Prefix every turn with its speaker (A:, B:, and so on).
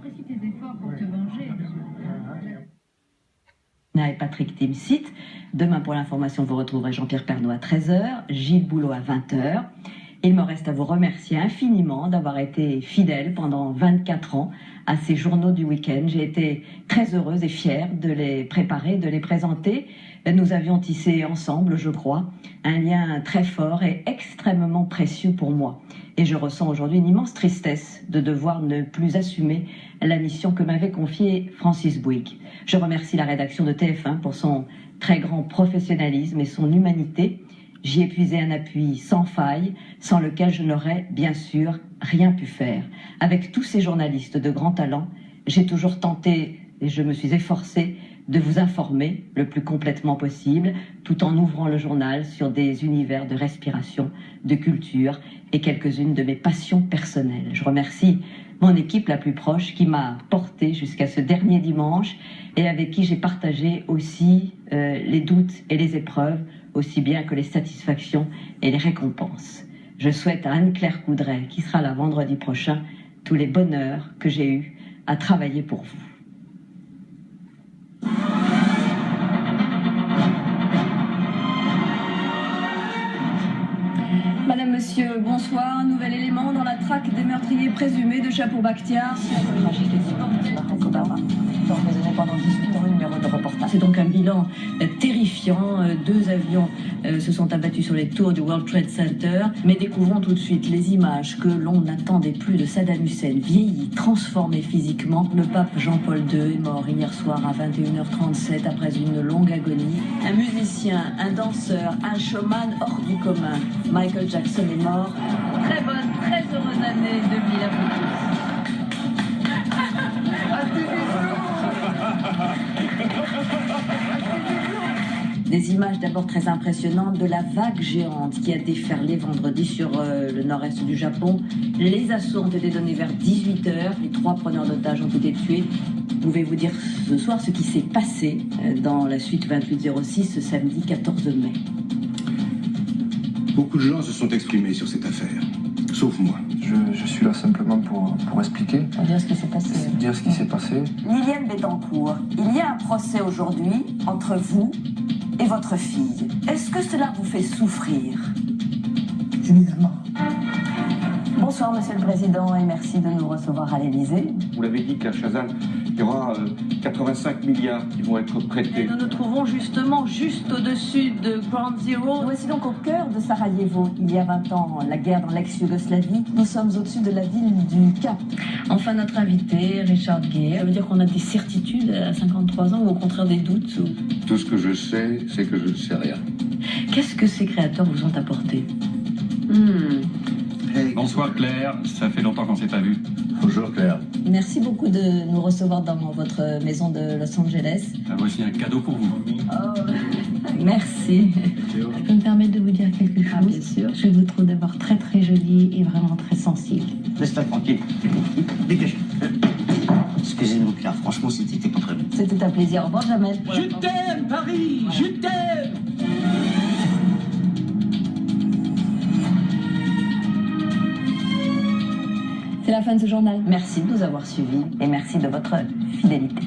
A: J'apprécie tes efforts pour te venger.
B: Et Patrick Timsit. Demain, pour l'information, vous retrouverez Jean-Pierre Pernaut à 13h, Gilles Boulot à 20h. Il me reste à vous remercier infiniment d'avoir été fidèle pendant 24 ans à ces journaux du week-end. J'ai été très heureuse et fière de les préparer, de les présenter. Nous avions tissé ensemble, je crois, un lien très fort et extrêmement précieux pour moi. Et je ressens aujourd'hui une immense tristesse de devoir ne plus assumer la mission que m'avait confiée Francis Bouygues. Je remercie la rédaction de TF1 pour son très grand professionnalisme et son humanité. J'y ai puisé un appui sans faille, sans lequel je n'aurais bien sûr rien pu faire. Avec tous ces journalistes de grand talent, j'ai toujours tenté et je me suis efforcée de vous informer le plus complètement possible, tout en ouvrant le journal sur des univers de respiration, de culture et quelques-unes de mes passions personnelles. Je remercie mon équipe la plus proche qui m'a portée jusqu'à ce dernier dimanche et avec qui j'ai partagé aussi les doutes et les épreuves, aussi bien que les satisfactions et les récompenses. Je souhaite à Anne-Claire Coudray, qui sera là vendredi prochain, tous les bonheurs que j'ai eus à travailler pour vous.
C: Madame, monsieur, bonsoir. Un nouvel élément dans la traque des meurtriers présumés de Chapour Bakhtiar.
B: C'est donc un bilan terrifiant. 2 avions se sont abattus sur les tours du World Trade Center. Mais découvrons tout de suite les images que l'on n'attendait plus de Saddam Hussein, vieilli, transformé physiquement. Le pape Jean-Paul II est mort hier soir à 21h37 après une longue agonie. Un musicien, un danseur, un showman hors du commun. Michael Jackson est mort.
A: Très bonne, très heureuse année 2000 à vous tous.
B: Des images d'abord très impressionnantes de la vague géante qui a déferlé vendredi sur le nord-est du Japon. Les assauts ont été donnés vers 18h. Les 3 preneurs d'otages ont été tués. Pouvez-vous dire ce soir ce qui s'est passé dans la suite 2806 ce samedi 14 mai?
D: Beaucoup de gens se sont exprimés sur cette affaire, sauf moi.
E: Je suis là simplement pour expliquer.
B: Pour dire ce qui s'est passé.
E: Dire ce qui s'est passé.
B: Liliane Bettencourt, il y a un procès aujourd'hui entre vous et votre fille. Est-ce que cela vous fait souffrir?
E: Évidemment.
B: Bonsoir Monsieur le Président et merci de nous recevoir à l'Élysée.
D: Vous l'avez dit, Claire Chazal, il y aura 85 milliards qui vont être prêtés.
A: Nous nous trouvons justement juste au-dessus de Ground Zero.
B: Voici donc au cœur de Sarajevo, il y a 20 ans, la guerre dans l'ex-Yougoslavie. Nous sommes au-dessus de la ville du Cap. Enfin, notre invité, Richard Gere. Ça veut dire qu'on a des certitudes à 53 ans ou au contraire des doutes
D: Tout ce que je sais, c'est que je ne sais rien.
B: Qu'est-ce que ces créateurs vous ont apporté?
D: Hey.
F: Bonsoir Claire, ça fait longtemps qu'on s'est pas vu.
D: Bonjour Claire.
B: Merci beaucoup de nous recevoir dans votre maison de Los Angeles.
F: Voici un cadeau pour vous.
B: Merci.
G: Je peux me permettre de vous dire quelque chose?
B: Bien sûr.
G: Je vous trouve d'abord très très jolie et vraiment très sensible.
H: Laisse-la tranquille. Dégage. Excusez-nous, Claire, franchement, c'était pas très bien.
B: C'était un plaisir. Au revoir, Jamel.
H: Je t'aime, Paris. Je t'aime.
B: C'est la fin de ce journal. Merci de nous avoir suivis et merci de votre fidélité.